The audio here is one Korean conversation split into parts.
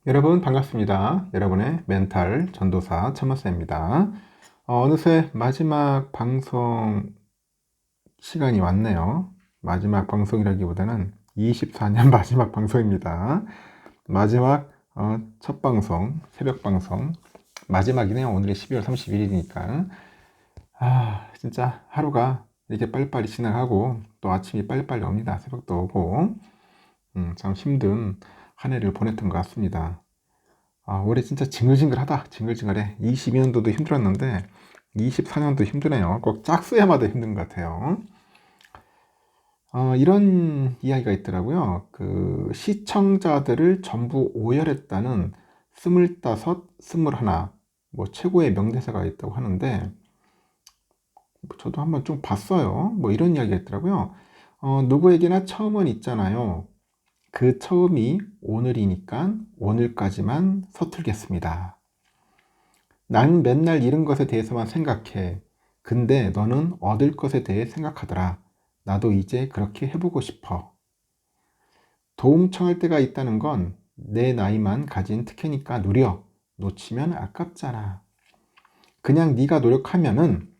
여러분 반갑습니다. 여러분의 멘탈 전도사 천마사입니다. 어느새 마지막 방송 시간이 왔네요. 마지막 방송이라기보다는 24년 마지막 방송입니다. 마지막 첫 방송, 새벽 방송 마지막이네요. 오늘이 12월 31일이니까 진짜 하루가 이렇게 빨리빨리 지나가고 또 아침이 빨리빨리 옵니다. 새벽도 오고 참 힘든 한 해를 보냈던 것 같습니다. 올해 진짜 징글징글하다. 징글징글해. 22년도도 힘들었는데 24년도 힘드네요. 꼭 짝수야마다 힘든 것 같아요. 이런 이야기가 있더라고요. 그 시청자들을 전부 오열했다는 25, 21, 뭐 최고의 명대사가 있다고 하는데 저도 한번 좀 봤어요. 뭐 이런 이야기가 있더라고요. 누구에게나 처음은 있잖아요. 그 처음이 오늘이니까 오늘까지만 서툴겠습니다. 나는 맨날 잃은 것에 대해서만 생각해. 근데 너는 얻을 것에 대해 생각하더라. 나도 이제 그렇게 해보고 싶어. 도움 청할 때가 있다는 건 내 나이만 가진 특혜니까 누려. 놓치면 아깝잖아. 그냥 네가 노력하면은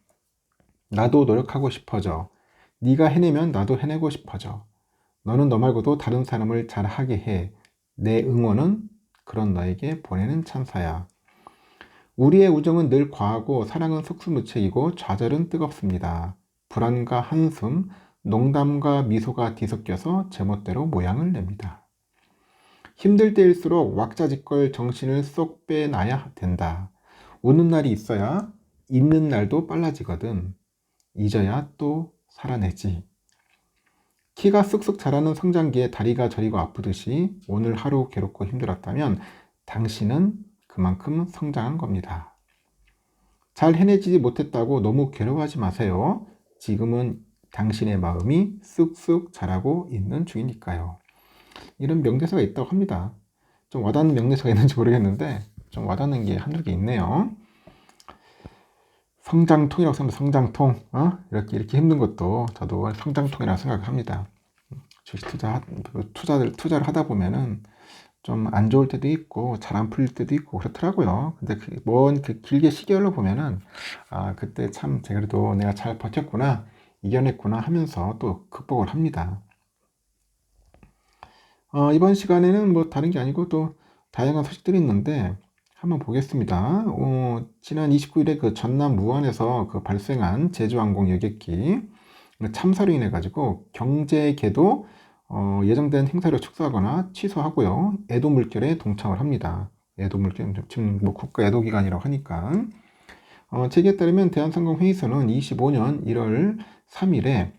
나도 노력하고 싶어져. 네가 해내면 나도 해내고 싶어져. 너는 너 말고도 다른 사람을 잘하게 해. 내 응원은 그런 너에게 보내는 찬사야. 우리의 우정은 늘 과하고 사랑은 속수무책이고 좌절은 뜨겁습니다. 불안과 한숨, 농담과 미소가 뒤섞여서 제멋대로 모양을 냅니다. 힘들 때일수록 왁자지껄 정신을 쏙 빼놔야 된다. 웃는 날이 있어야 있는 날도 빨라지거든. 잊어야 또 살아내지. 키가 쑥쑥 자라는 성장기에 다리가 저리고 아프듯이 오늘 하루 괴롭고 힘들었다면 당신은 그만큼 성장한 겁니다. 잘 해내지 못했다고 너무 괴로워하지 마세요. 지금은 당신의 마음이 쑥쑥 자라고 있는 중이니까요. 이런 명대사가 있다고 합니다. 좀 와닿는 명대사가 있는지 모르겠는데 좀 와닿는 게 한두 개 있네요. 성장통이라고 생각합니다. 성장통. 이렇게 힘든 것도 저도 성장통이라고 생각합니다. 주식 투자를 하다 보면은 좀 안 좋을 때도 있고 잘 안 풀릴 때도 있고 그렇더라고요. 근데 그 길게 시계열로 보면은 그때 참 그래도 내가 잘 버텼구나, 이겨냈구나 하면서 또 극복을 합니다. 이번 시간에는 뭐 다른 게 아니고 또 다양한 소식들이 있는데 한번 보겠습니다. 지난 29일에 그 전남 무안에서 그 발생한 제주항공 여객기 참사로 인해 가지고 경제계도 예정된 행사를 축소하거나 취소하고요. 애도 물결에 동참을 합니다. 애도 물결 지금 뭐 국가 애도 기간이라고 하니까 제기에 따르면 대한상공회의소는 25년 1월 3일에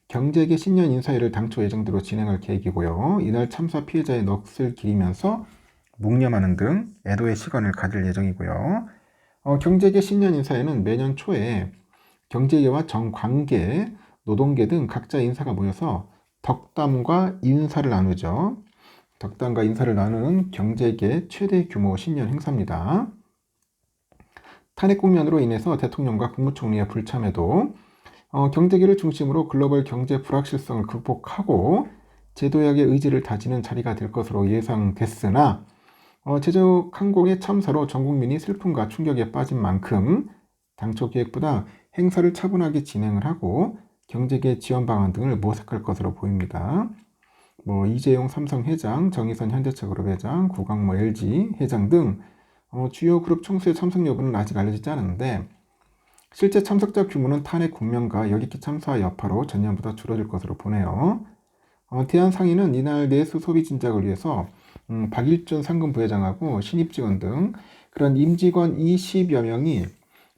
경제계 신년 인사회를 당초 예정대로 진행할 계획이고요. 이날 참사 피해자의 넋을 기리면서 묵념하는 등 애도의 시간을 가질 예정이고요. 경제계 신년 인사회는 매년 초에 경제계와 정관계, 노동계 등 각자 인사가 모여서 덕담과 인사를 나누죠. 덕담과 인사를 나누는 경제계 최대 규모 신년 행사입니다. 탄핵 국면으로 인해서 대통령과 국무총리의 불참에도 경제계를 중심으로 글로벌 경제 불확실성을 극복하고 제도약의 의지를 다지는 자리가 될 것으로 예상됐으나 제주 항공의 참사로 전 국민이 슬픔과 충격에 빠진 만큼 당초 계획보다 행사를 차분하게 진행을 하고 경제계 지원 방안 등을 모색할 것으로 보입니다. 이재용 삼성 회장, 정의선 현대차 그룹 회장, 구강모 LG 회장 등 주요 그룹 총수의 참석 여부는 아직 알려지지 않았는데 실제 참석자 규모는 탄핵 국면과 여객기 참사 여파로 전년보다 줄어들 것으로 보네요. 대한상인은 이날 내수 소비 진작을 위해서 박일준 상금 부회장하고 신입 직원 등 그런 임직원 20여 명이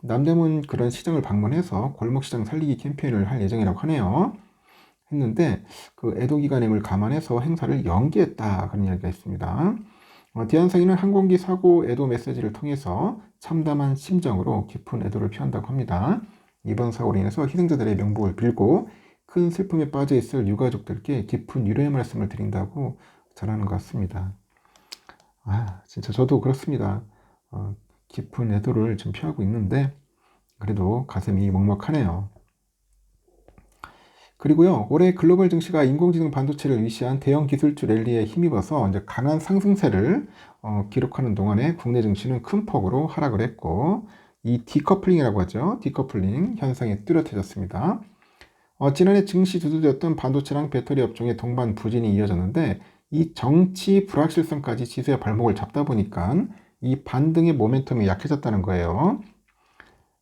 남대문 그런 시장을 방문해서 골목시장 살리기 캠페인을 할 예정이라고 하네요. 했는데 그 애도 기간임을 감안해서 행사를 연기했다 그런 이야기가 있습니다. 대한상인은 항공기 사고 애도 메시지를 통해서 참담한 심정으로 깊은 애도를 표한다고 합니다. 이번 사고로 인해서 희생자들의 명복을 빌고 큰 슬픔에 빠져 있을 유가족들께 깊은 위로의 말씀을 드린다고 전하는 것 같습니다. 진짜 저도 그렇습니다. 깊은 애도를 좀 표하고 있는데 그래도 가슴이 먹먹하네요. 그리고요, 올해 글로벌 증시가 인공지능 반도체를 위시한 대형 기술주 랠리에 힘입어서 이제 강한 상승세를 기록하는 동안에 국내 증시는 큰 폭으로 하락을 했고, 이 디커플링이라고 하죠. 디커플링 현상이 뚜렷해졌습니다. 지난해 증시 주도되었던 반도체랑 배터리 업종의 동반 부진이 이어졌는데, 이 정치 불확실성까지 지수의 발목을 잡다 보니까 이 반등의 모멘텀이 약해졌다는 거예요.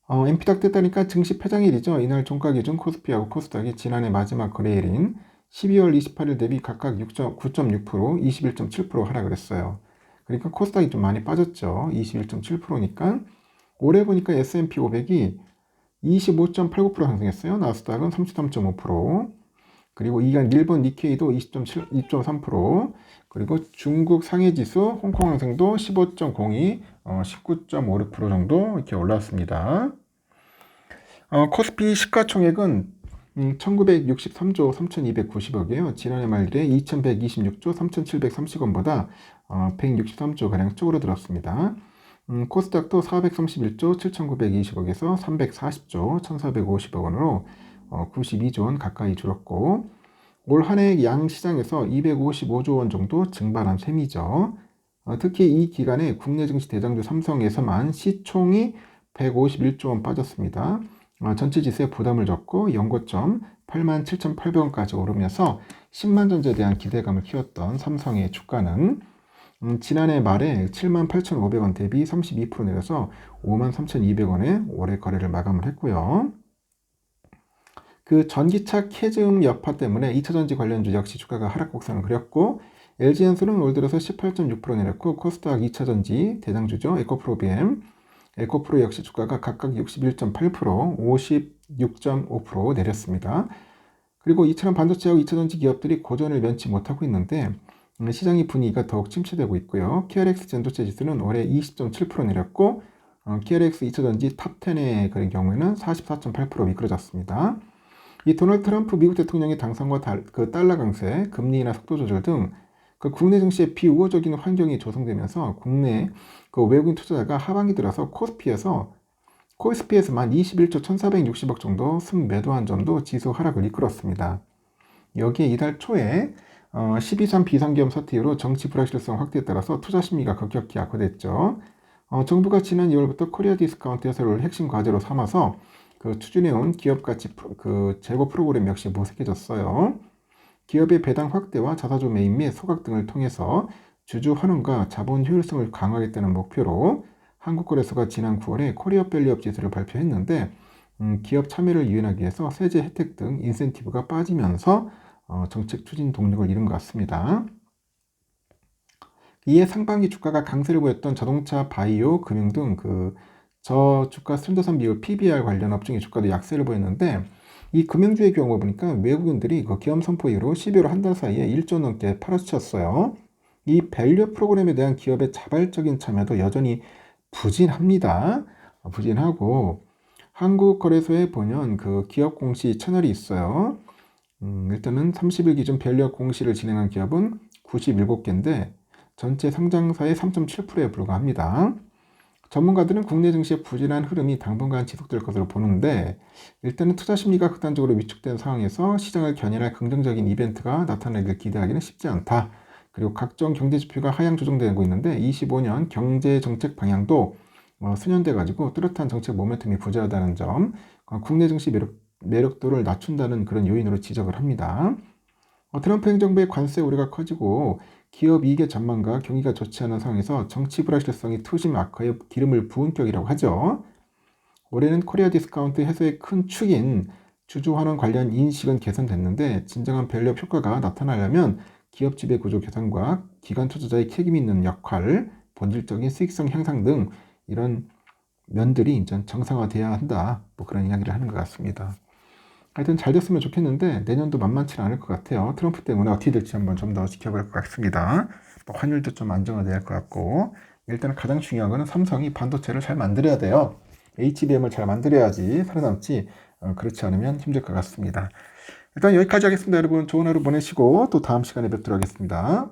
엔피닥 됐다니까 증시 폐장일이죠. 이날 종가 기준 코스피하고 코스닥이 지난해 마지막 거래일인 12월 28일 대비 각각 9.6%, 21.7% 하락을 했어요. 그러니까 코스닥이 좀 많이 빠졌죠. 21.7%니까 올해 보니까 S&P 500이 25.89% 상승했어요. 나스닥은 33.5%, 그리고 이간 일본 니케이도 20.3%, 그리고 중국 상해지수 홍콩 항생도 15.02, 19.56% 정도 이렇게 올랐습니다. 코스피 시가총액은 1963조 3290억이에요. 지난해 말일에 2126조 3730원보다 163조가량 쪼그라들었습니다. 코스닥도 431조 7920억에서 340조 1450억 원으로 92조 원 가까이 줄었고, 올 한 해 양 시장에서 255조 원 정도 증발한 셈이죠. 특히 이 기간에 국내 증시 대장주 삼성에서만 시총이 151조 원 빠졌습니다. 전체 지수에 부담을 줬고 연고점 87,800원까지 오르면서 10만전자에 대한 기대감을 키웠던 삼성의 주가는 지난해 말에 78,500원 대비 32% 내려서 53,200원에 올해 거래를 마감을 했고요. 그 전기차 캐즘 여파 때문에 2차전지 관련주 역시 주가가 하락 곡선을 그렸고, LG엔솔은 올 들어서 18.6% 내렸고, 코스닥 2차전지 대장주죠. 에코프로 BM, 에코프로 역시 주가가 각각 61.8%, 56.5% 내렸습니다. 그리고 이처럼 반도체하고 2차전지 기업들이 고전을 면치 못하고 있는데 시장의 분위기가 더욱 침체되고 있고요. KRX 전도체 지수는 올해 20.7% 내렸고, KRX 2차전지 탑10의 그런 경우에는 44.8% 미끄러졌습니다. 이 도널드 트럼프 미국 대통령의 당선과 그 달러 강세, 금리 인하 속도 조절 등 그 국내 증시에 비우호적인 환경이 조성되면서 국내 그 외국인 투자자가 하반기 들어서 코스피에서만 21조 1460억 정도 순매도한 점도 지수 하락을 이끌었습니다. 여기에 이달 초에 12.3 비상계엄 사태 이후로 정치 불확실성 확대에 따라서 투자 심리가 급격히 악화됐죠. 정부가 지난 2월부터 코리아 디스카운트 해소를 핵심 과제로 삼아서 그 추진해온 기업 가치 그 재고 프로그램 역시 모색해졌어요. 기업의 배당 확대와 자사주 매입 및 소각 등을 통해서 주주 환원과 자본 효율성을 강화하겠다는 목표로 한국거래소가 지난 9월에 코리아 밸류업 지수를 발표했는데, 기업 참여를 유인하기 위해서 세제 혜택 등 인센티브가 빠지면서 정책 추진 동력을 잃은 것 같습니다. 이에 상반기 주가가 강세를 보였던 자동차, 바이오, 금융 등 저주가 순자산 비율 PBR 관련 업종의 주가도 약세를 보였는데, 이 금융주의 경우 보니까 외국인들이 그 계엄 선포 이후로 12월 한 달 사이에 1조 넘게 팔아치웠어요. 이 밸류 프로그램에 대한 기업의 자발적인 참여도 여전히 부진합니다. 부진하고, 한국거래소에 보면 그 기업 공시 채널이 있어요. 일단은 30일 기준 밸류업 공시를 진행한 기업은 97개인데 전체 상장사의 3.7%에 불과합니다. 전문가들은 국내 증시의 부진한 흐름이 당분간 지속될 것으로 보는데, 일단은 투자 심리가 극단적으로 위축된 상황에서 시장을 견인할 긍정적인 이벤트가 나타나길 기대하기는 쉽지 않다. 그리고 각종 경제 지표가 하향 조정되고 있는데 25년 경제 정책 방향도 수년돼 가지고 뚜렷한 정책 모멘텀이 부재하다는 점, 국내 증시 매력도를 낮춘다는 그런 요인으로 지적을 합니다. 트럼프 행정부의 관세 우려가 커지고 기업 이익의 전망과 경기가 좋지 않은 상황에서 정치 불확실성이 투심 악화에 기름을 부은 격이라고 하죠. 올해는 코리아 디스카운트 해소의 큰 축인 주주 환원 관련 인식은 개선됐는데, 진정한 밸류업 효과가 나타나려면 기업 지배 구조 개선과 기관 투자자의 책임 있는 역할, 본질적인 수익성 향상 등 이런 면들이 이제 정상화돼야 한다. 뭐 그런 이야기를 하는 것 같습니다. 하여튼 잘 됐으면 좋겠는데 내년도 만만치 않을 것 같아요. 트럼프 때문에 어떻게 될지 한번 좀 더 지켜볼 것 같습니다. 환율도 좀 안정화될 것 같고, 일단 가장 중요한 거는 삼성이 반도체를 잘 만들어야 돼요. HBM을 잘 만들어야지 살아남지, 그렇지 않으면 힘들 것 같습니다. 일단 여기까지 하겠습니다. 여러분 좋은 하루 보내시고 또 다음 시간에 뵙도록 하겠습니다.